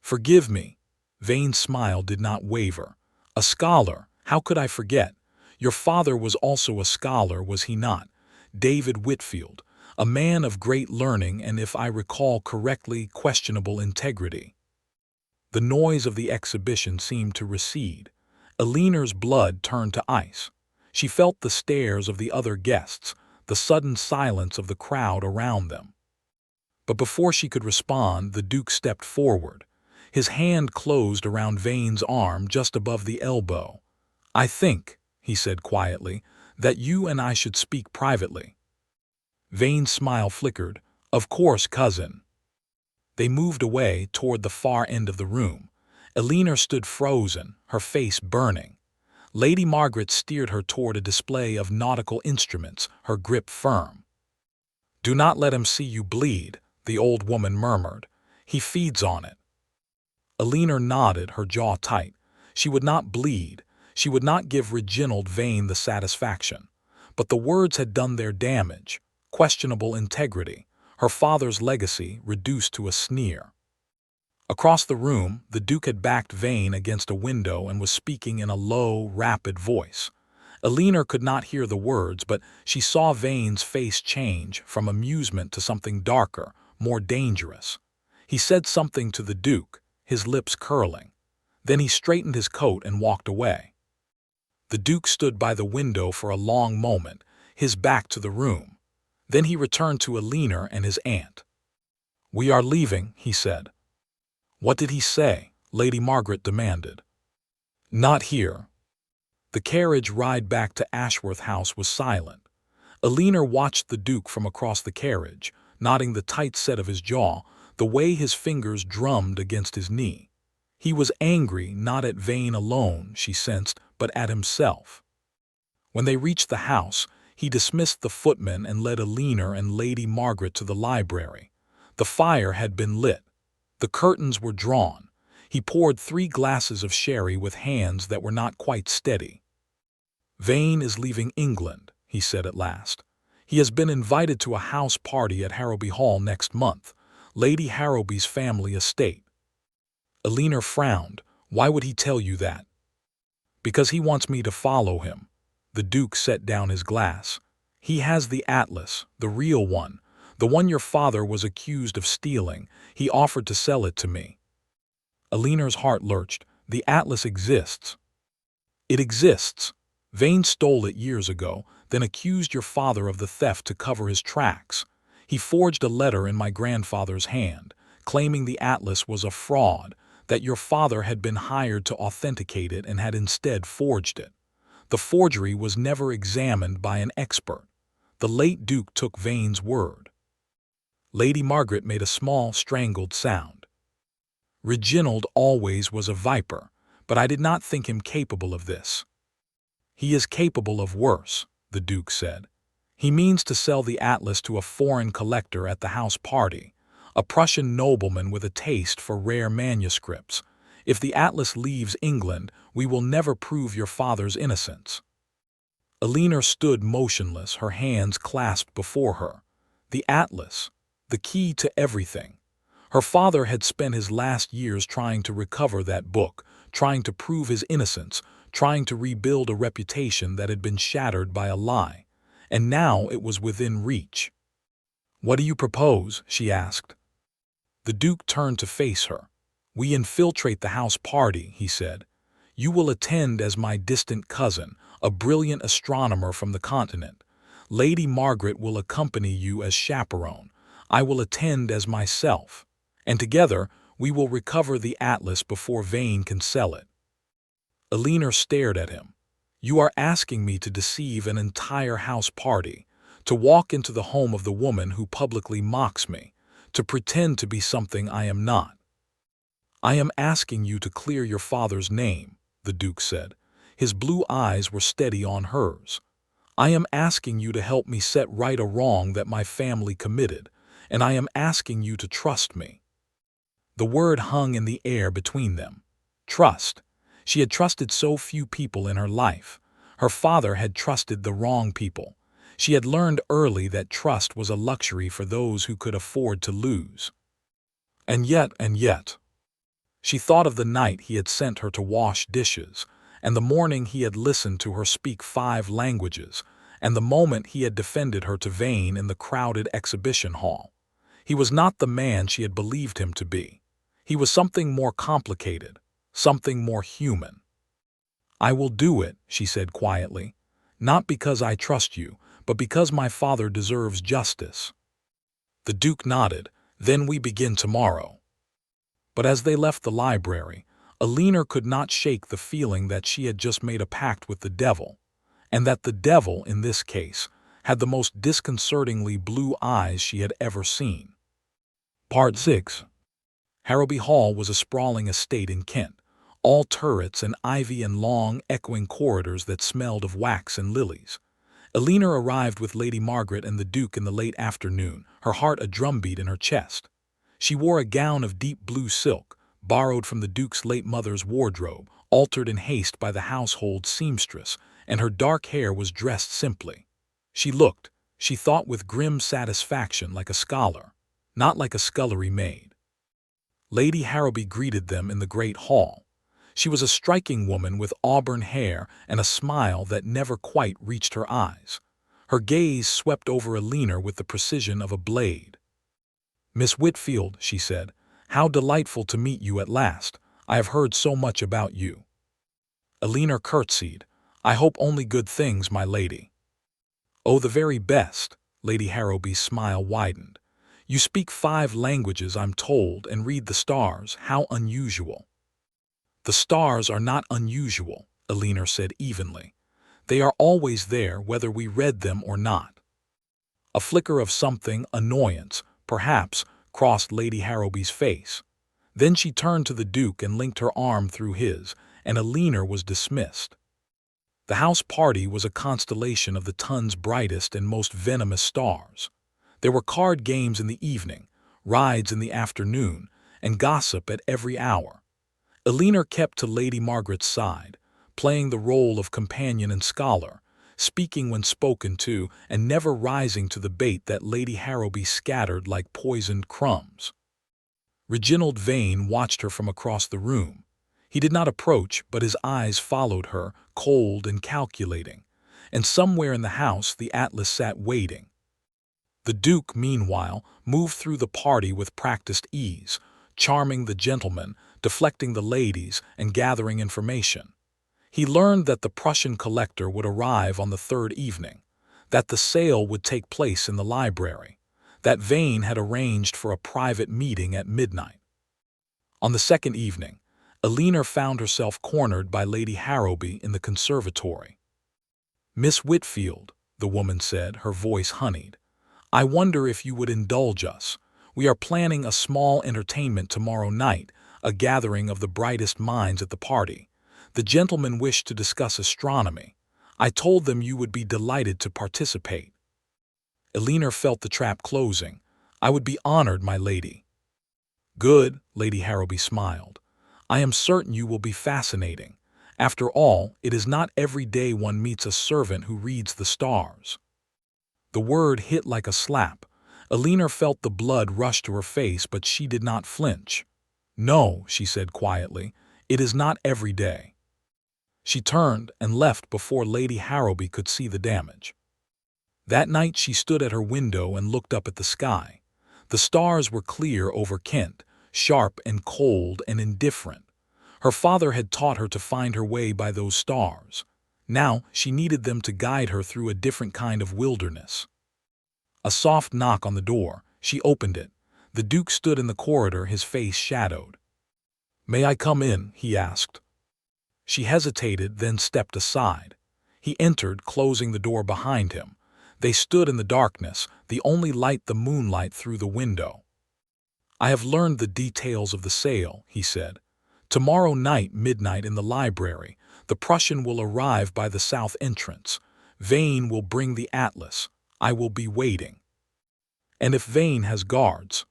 "Forgive me." Vane's smile did not waver. "A scholar? How could I forget? Your father was also a scholar, was he not? David Whitfield, a man of great learning and, if I recall correctly, questionable integrity." The noise of the exhibition seemed to recede. Eleanor's blood turned to ice. She felt the stares of the other guests, the sudden silence of the crowd around them. But before she could respond, the Duke stepped forward. His hand closed around Vane's arm just above the elbow. "I think," he said quietly, "that you and I should speak privately." Vane's smile flickered. "Of course, cousin." They moved away toward the far end of the room. Eleanor stood frozen, her face burning. Lady Margaret steered her toward a display of nautical instruments, her grip firm. "Do not let him see you bleed," the old woman murmured. "He feeds on it." Eleanor nodded, her jaw tight. She would not bleed. She would not give Reginald Vane the satisfaction. But the words had done their damage. Questionable integrity. Her father's legacy reduced to a sneer. Across the room, the Duke had backed Vane against a window and was speaking in a low, rapid voice. Eleanor could not hear the words, but she saw Vane's face change from amusement to something darker, more dangerous. He said something to the Duke, his lips curling. Then he straightened his coat and walked away. The Duke stood by the window for a long moment, his back to the room. Then he returned to Eleanor and his aunt. "We are leaving," he said. "What did he say?" Lady Margaret demanded. "Not here." The carriage ride back to Ashworth House was silent. Eleanor watched the Duke from across the carriage, noting the tight set of his jaw, the way his fingers drummed against his knee. He was angry not at Vane alone, she sensed, but at himself. When they reached the house, he dismissed the footman and led Eleanor and Lady Margaret to the library. The fire had been lit. The curtains were drawn. He poured 3 glasses of sherry with hands that were not quite steady. "Vane is leaving England," he said at last. "He has been invited to a house party at Harrowby Hall next month, Lady Harrowby's family estate." Eleanor frowned. "Why would he tell you that?" "Because he wants me to follow him." The Duke set down his glass. "He has the atlas, the real one, the one your father was accused of stealing. He offered to sell it to me." Eleanor's heart lurched. "The atlas exists." "It exists." Vane stole it years ago, then accused your father of the theft to cover his tracks. He forged a letter in my grandfather's hand, claiming the atlas was a fraud, that your father had been hired to authenticate it and had instead forged it. The forgery was never examined by an expert. The late Duke took Vane's word. Lady Margaret made a small, strangled sound. Reginald always was a viper, but I did not think him capable of this. He is capable of worse, the Duke said. He means to sell the atlas to a foreign collector at the house party, a Prussian nobleman with a taste for rare manuscripts. If the atlas leaves England, we will never prove your father's innocence. Elinor stood motionless, her hands clasped before her. The atlas, the key to everything. Her father had spent his last years trying to recover that book, trying to prove his innocence, trying to rebuild a reputation that had been shattered by a lie. And now it was within reach. "What do you propose?" she asked. The Duke turned to face her. "We infiltrate the house party," he said. "You will attend as my distant cousin, a brilliant astronomer from the continent. Lady Margaret will accompany you as chaperone. I will attend as myself. And together we will recover the atlas before Vane can sell it." Elinor stared at him. "You are asking me to deceive an entire house party, to walk into the home of the woman who publicly mocks me, to pretend to be something I am not." "I am asking you to clear your father's name," the Duke said. His blue eyes were steady on hers. "I am asking you to help me set right a wrong that my family committed, and I am asking you to trust me." The word hung in the air between them. Trust. She had trusted so few people in her life. Her father had trusted the wrong people. She had learned early that trust was a luxury for those who could afford to lose. And yet. She thought of the night he had sent her to wash dishes, and the morning he had listened to her speak 5 languages, and the moment he had defended her to Vane in the crowded exhibition hall. He was not the man she had believed him to be. He was something more complicated, something more human. "I will do it," she said quietly, "not because I trust you, but because my father deserves justice." The Duke nodded. "Then we begin tomorrow." But as they left the library, Elinor could not shake the feeling that she had just made a pact with the devil, and that the devil, in this case, had the most disconcertingly blue eyes she had ever seen. Part 6. Harrowby Hall was a sprawling estate in Kent, all turrets and ivy and long, echoing corridors that smelled of wax and lilies. Elinor arrived with Lady Margaret and the Duke in the late afternoon, her heart a drumbeat in her chest. She wore a gown of deep blue silk, borrowed from the Duke's late mother's wardrobe, altered in haste by the household seamstress, and her dark hair was dressed simply. She looked, she thought with grim satisfaction, like a scholar, not like a scullery maid. Lady Harrowby greeted them in the great hall. She was a striking woman with auburn hair and a smile that never quite reached her eyes. Her gaze swept over Elinor with the precision of a blade. "Miss Whitfield," she said, "how delightful to meet you at last. I have heard so much about you." Elinor curtsied. "I hope only good things, my lady." "Oh, the very best." Lady Harrowby's smile widened. "You speak 5 languages, I'm told, and read the stars. How unusual." "The stars are not unusual," Elinor said evenly. "They are always there, whether we read them or not." A flicker of something, annoyance, perhaps, crossed Lady Harrowby's face. Then she turned to the Duke and linked her arm through his, and Elinor was dismissed. The house party was a constellation of the ton's brightest and most venomous stars. There were card games in the evening, rides in the afternoon, and gossip at every hour. Elinor kept to Lady Margaret's side, playing the role of companion and scholar, speaking when spoken to, and never rising to the bait that Lady Harrowby scattered like poisoned crumbs. Reginald Vane watched her from across the room. He did not approach, but his eyes followed her, cold and calculating. And somewhere in the house the atlas sat waiting. The Duke, meanwhile, moved through the party with practiced ease, charming the gentlemen, deflecting the ladies, and gathering information. He learned that the Prussian collector would arrive on the third evening, that the sale would take place in the library, that Vane had arranged for a private meeting at midnight. On the second evening, Eleanor found herself cornered by Lady Harrowby in the conservatory. "Miss Whitfield," the woman said, her voice honeyed, "I wonder if you would indulge us. We are planning a small entertainment tomorrow night, a gathering of the brightest minds at the party. The gentlemen wish to discuss astronomy. I told them you would be delighted to participate." Eleanor felt the trap closing. "I would be honored, my lady." "Good," Lady Harrowby smiled. "I am certain you will be fascinating. After all, it is not every day one meets a servant who reads the stars." The word hit like a slap. Eleanor felt the blood rush to her face, but she did not flinch. "No," she said quietly, "it is not every day." She turned and left before Lady Harrowby could see the damage. That night she stood at her window and looked up at the sky. The stars were clear over Kent, sharp and cold and indifferent. Her father had taught her to find her way by those stars. Now she needed them to guide her through a different kind of wilderness. A soft knock on the door. She opened it. The Duke stood in the corridor, his face shadowed. "May I come in?" he asked. She hesitated, then stepped aside. He entered, closing the door behind him. They stood in the darkness, the only light the moonlight through the window. "I have learned the details of the sale," he said. "Tomorrow night, midnight, in the library, the Prussian will arrive by the south entrance. Vane will bring the atlas. I will be waiting. And if Vane has guards,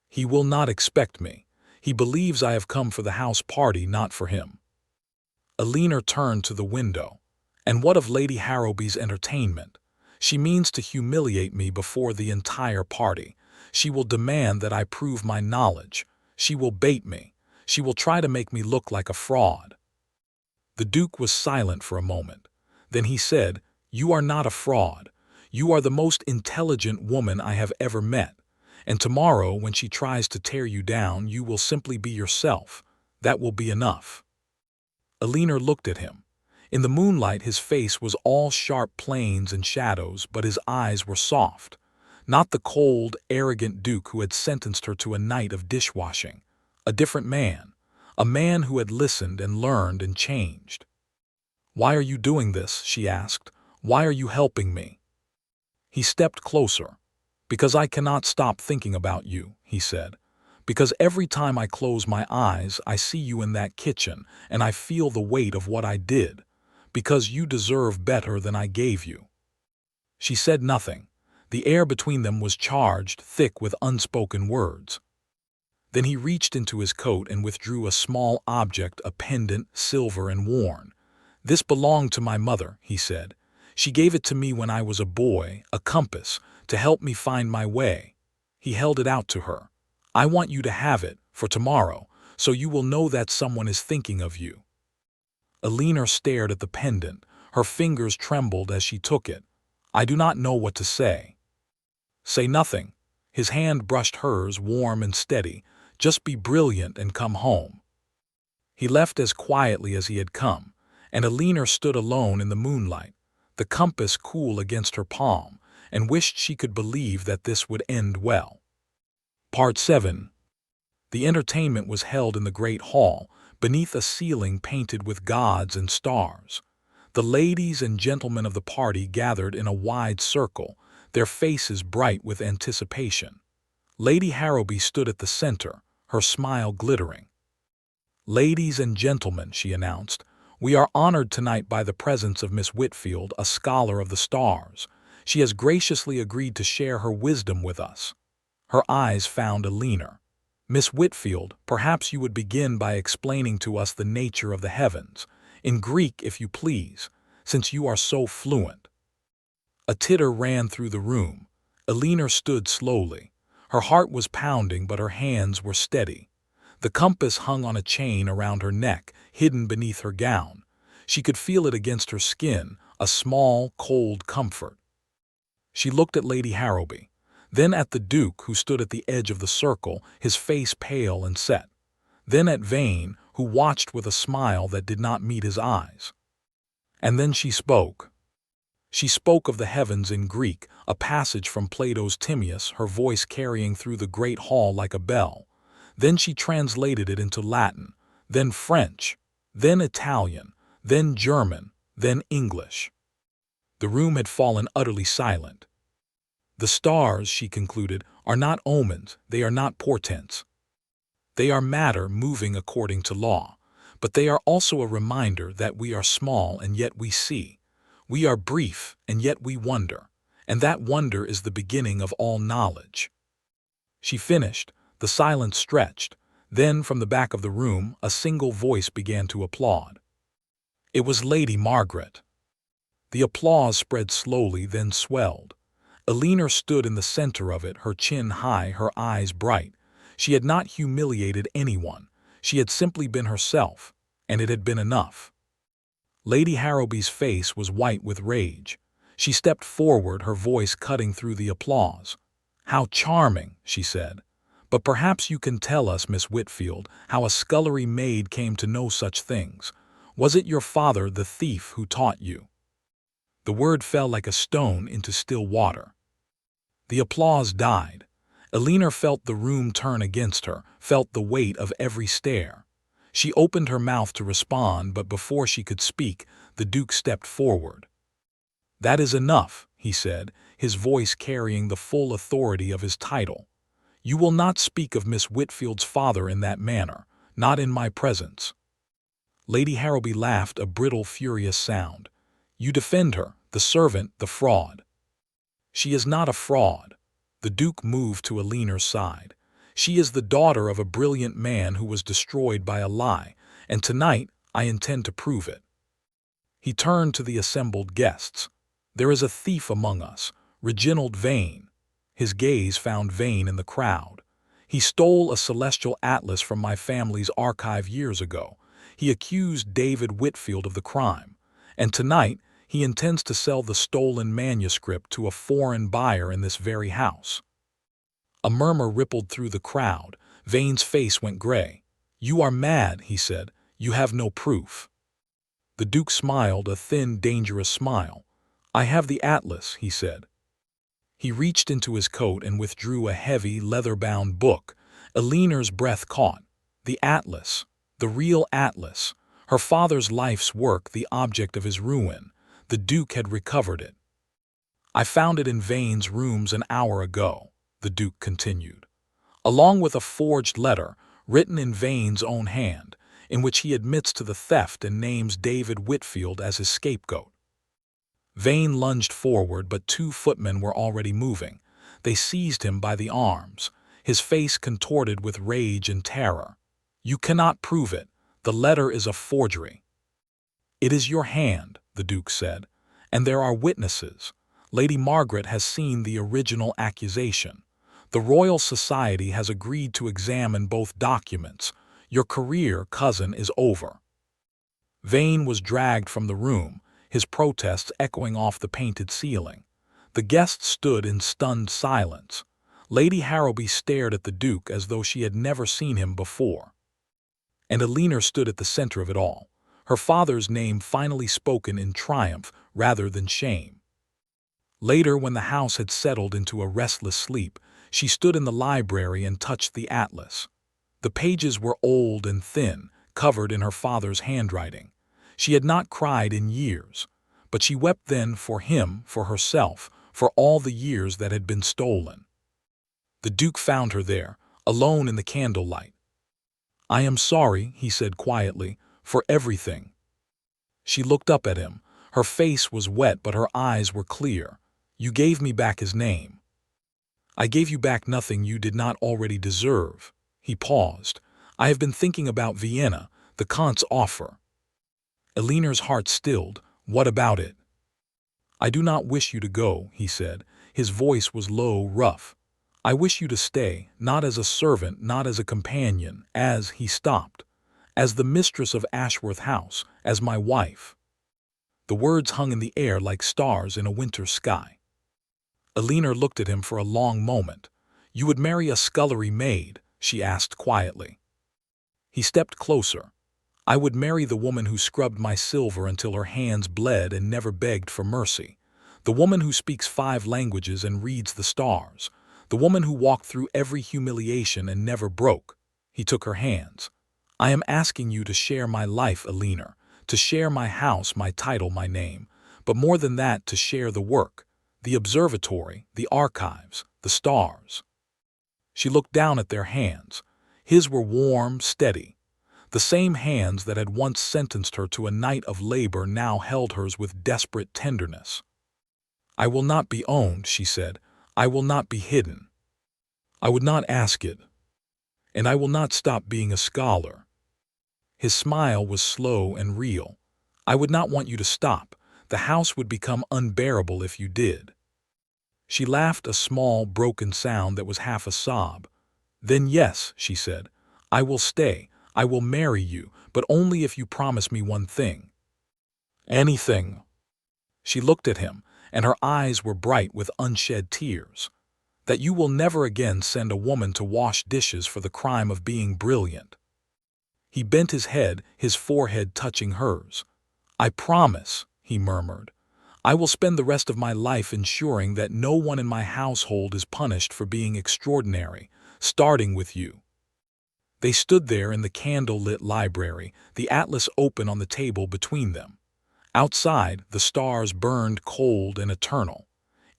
he will not expect me. He believes I have come for the house party, not for him." Eleanor turned to the window. "And what of Lady Harrowby's entertainment? She means to humiliate me before the entire party. She will demand that I prove my knowledge. She will bait me. She will try to make me look like a fraud." The Duke was silent for a moment. Then he said, "You are not a fraud. You are the most intelligent woman I have ever met. And tomorrow, when she tries to tear you down, you will simply be yourself. That will be enough." Eleanor looked at him. In the moonlight, his face was all sharp planes and shadows, but his eyes were soft. Not the cold, arrogant Duke who had sentenced her to a night of dishwashing. A different man. A man who had listened and learned and changed. "Why are you doing this?" she asked. "Why are you helping me?" He stepped closer. "Because I cannot stop thinking about you," he said. "Because every time I close my eyes, I see you in that kitchen, and I feel the weight of what I did. Because you deserve better than I gave you." She said nothing. The air between them was charged, thick with unspoken words. Then he reached into his coat and withdrew a small object, a pendant, silver and worn. "This belonged to my mother," he said. "She gave it to me when I was a boy, a compass, to help me find my way." He held it out to her. "I want you to have it, for tomorrow, so you will know that someone is thinking of you." Eleanor stared at the pendant. Her fingers trembled as she took it. "I do not know what to say." "Say nothing." His hand brushed hers, warm and steady. "Just be brilliant and come home." He left as quietly as he had come, and Eleanor stood alone in the moonlight, the compass cool against her palm, and wished she could believe that this would end well. Part 7. The entertainment was held in the great hall, beneath a ceiling painted with gods and stars. The ladies and gentlemen of the party gathered in a wide circle, their faces bright with anticipation. Lady Harrowby stood at the center, her smile glittering. "Ladies and gentlemen," she announced, "we are honored tonight by the presence of Miss Whitfield, a scholar of the stars. She has graciously agreed to share her wisdom with us." Her eyes found Eleanor. "Miss Whitfield, perhaps you would begin by explaining to us the nature of the heavens, in Greek if you please, since you are so fluent." A titter ran through the room. Eleanor stood slowly. Her heart was pounding, but her hands were steady. The compass hung on a chain around her neck, hidden beneath her gown. She could feel it against her skin, a small, cold comfort. She looked at Lady Harrowby, then at the Duke, who stood at the edge of the circle, his face pale and set. Then at Vane, who watched with a smile that did not meet his eyes. And then she spoke. She spoke of the heavens in Greek, a passage from Plato's Timaeus, her voice carrying through the great hall like a bell. Then she translated it into Latin, then French, then Italian, then German, then English. The room had fallen utterly silent. The stars, she concluded, are not omens, they are not portents. They are matter moving according to law, but they are also a reminder that we are small and yet we see. We are brief and yet we wonder, and that wonder is the beginning of all knowledge. She finished, the silence stretched, then from the back of the room a single voice began to applaud. It was Lady Margaret. The applause spread slowly, then swelled. Eleanor stood in the center of it, her chin high, her eyes bright. She had not humiliated anyone. She had simply been herself, and it had been enough. Lady Harrowby's face was white with rage. She stepped forward, her voice cutting through the applause. "How charming," she said. "But perhaps you can tell us, Miss Whitfield, how a scullery maid came to know such things. Was it your father, the thief, who taught you?" The word fell like a stone into still water. The applause died. Eleanor felt the room turn against her, felt the weight of every stare. She opened her mouth to respond, but before she could speak, the Duke stepped forward. "That is enough," he said, his voice carrying the full authority of his title. "You will not speak of Miss Whitfield's father in that manner, not in my presence." Lady Harrowby laughed, a brittle, furious sound. "You defend her, the servant, the fraud." "She is not a fraud." The Duke moved to Eleanor's side. "She is the daughter of a brilliant man who was destroyed by a lie, and tonight I intend to prove it." He turned to the assembled guests. "There is a thief among us, Reginald Vane." His gaze found Vane in the crowd. "He stole a celestial atlas from my family's archive years ago. He accused David Whitfield of the crime, and tonight he intends to sell the stolen manuscript to a foreign buyer in this very house." A murmur rippled through the crowd. Vane's face went gray. "You are mad," he said. "You have no proof." The Duke smiled, a thin, dangerous smile. "I have the atlas," he said. He reached into his coat and withdrew a heavy, leather-bound book. Eleanor's breath caught. The atlas, the real atlas, her father's life's work, the object of his ruin. The Duke had recovered it. "I found it in Vane's rooms an hour ago," the Duke continued, "along with a forged letter written in Vane's own hand, in which he admits to the theft and names David Whitfield as his scapegoat." Vane lunged forward, but two footmen were already moving. They seized him by the arms, his face contorted with rage and terror. "You cannot prove it. The letter is a forgery." "It is your hand," the Duke said, "and there are witnesses. Lady Margaret has seen the original accusation. The Royal Society has agreed to examine both documents. Your career, cousin, is over." Vane was dragged from the room, his protests echoing off the painted ceiling. The guests stood in stunned silence. Lady Harrowby stared at the Duke as though she had never seen him before. And Eleanor stood at the center of it all, her father's name finally spoken in triumph rather than shame. Later, when the house had settled into a restless sleep, she stood in the library and touched the atlas. The pages were old and thin, covered in her father's handwriting. She had not cried in years, but she wept then for him, for herself, for all the years that had been stolen. The Duke found her there, alone in the candlelight. "I am sorry," he said quietly, "for everything." She looked up at him. Her face was wet, but her eyes were clear. "You gave me back his name." "I gave you back nothing you did not already deserve." He paused. "I have been thinking about Vienna, the Count's offer." Eleanor's heart stilled. "What about it?" "I do not wish you to go," he said. His voice was low, rough. "I wish you to stay, not as a servant, not as a companion, as," he stopped, "as the mistress of Ashworth House, as my wife." The words hung in the air like stars in a winter sky. Eleanor looked at him for a long moment. "You would marry a scullery maid?" she asked quietly. He stepped closer. I would marry the woman who scrubbed my silver until her hands bled and never begged for mercy. The woman who speaks 5 languages and reads the stars. The woman who walked through every humiliation and never broke. He took her hands. I am asking you to share my life, Alina, to share my house, my title, my name, but more than that, to share the work, the observatory, the archives, the stars. She looked down at their hands. His were warm, steady. The same hands that had once sentenced her to a night of labor now held hers with desperate tenderness. I will not be owned, she said. I will not be hidden. I would not ask it. And I will not stop being a scholar. His smile was slow and real. I would not want you to stop. The house would become unbearable if you did. She laughed, a small, broken sound that was half a sob. Then yes, she said, I will stay. I will marry you, but only if you promise me one thing. Anything. She looked at him, and her eyes were bright with unshed tears. That you will never again send a woman to wash dishes for the crime of being brilliant. He bent his head, his forehead touching hers. I promise, he murmured. I will spend the rest of my life ensuring that no one in my household is punished for being extraordinary, starting with you. They stood there in the candle-lit library, the atlas open on the table between them. Outside, the stars burned cold and eternal.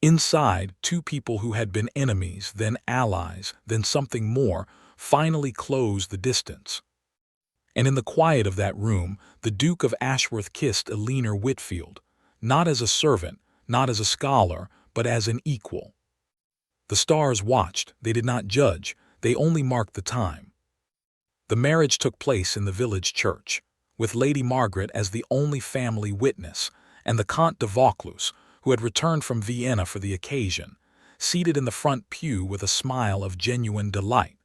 Inside, 2 people who had been enemies, then allies, then something more, finally closed the distance. And in the quiet of that room, the Duke of Ashworth kissed Alina Whitfield, not as a servant, not as a scholar, but as an equal. The stars watched, they did not judge, they only marked the time. The marriage took place in the village church, with Lady Margaret as the only family witness, and the Comte de Vaucluse, who had returned from Vienna for the occasion, seated in the front pew with a smile of genuine delight.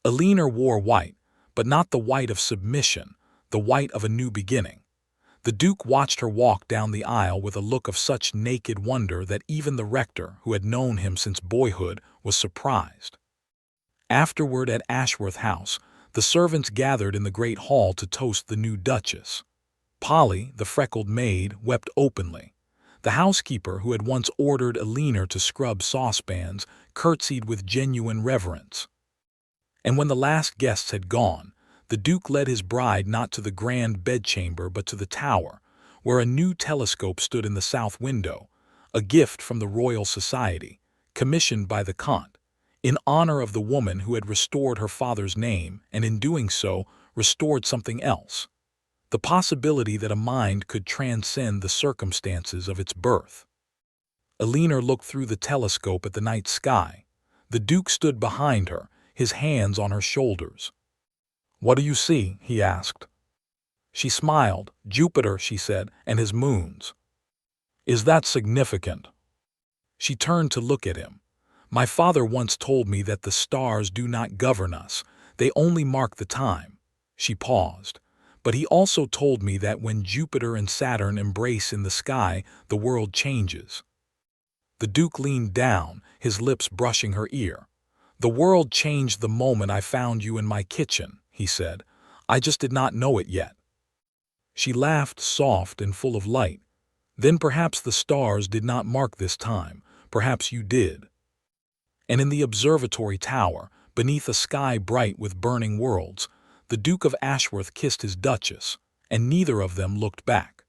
Alina wore white, but not the white of submission, the white of a new beginning. The Duke watched her walk down the aisle with a look of such naked wonder that even the rector, who had known him since boyhood, was surprised. Afterward, at Ashworth House, the servants gathered in the great hall to toast the new Duchess. Polly, the freckled maid, wept openly. The housekeeper, who had once ordered Alina to scrub saucepans, curtsied with genuine reverence. And when the last guests had gone, the Duke led his bride not to the grand bedchamber but to the tower, where a new telescope stood in the south window, a gift from the Royal Society, commissioned by the Comte, in honor of the woman who had restored her father's name and in doing so restored something else, the possibility that a mind could transcend the circumstances of its birth. Alina looked through the telescope at the night sky. The Duke stood behind her, his hands on her shoulders. What do you see? He asked. She smiled. Jupiter, she said, and his moons. Is that significant? She turned to look at him. My father once told me that the stars do not govern us, they only mark the time. She paused. But he also told me that when Jupiter and Saturn embrace in the sky, the world changes. The Duke leaned down, his lips brushing her ear. The world changed the moment I found you in my kitchen, he said. I just did not know it yet. She laughed, soft and full of light. Then perhaps the stars did not mark this time. Perhaps you did. And in the observatory tower, beneath a sky bright with burning worlds, the Duke of Ashworth kissed his Duchess, and neither of them looked back.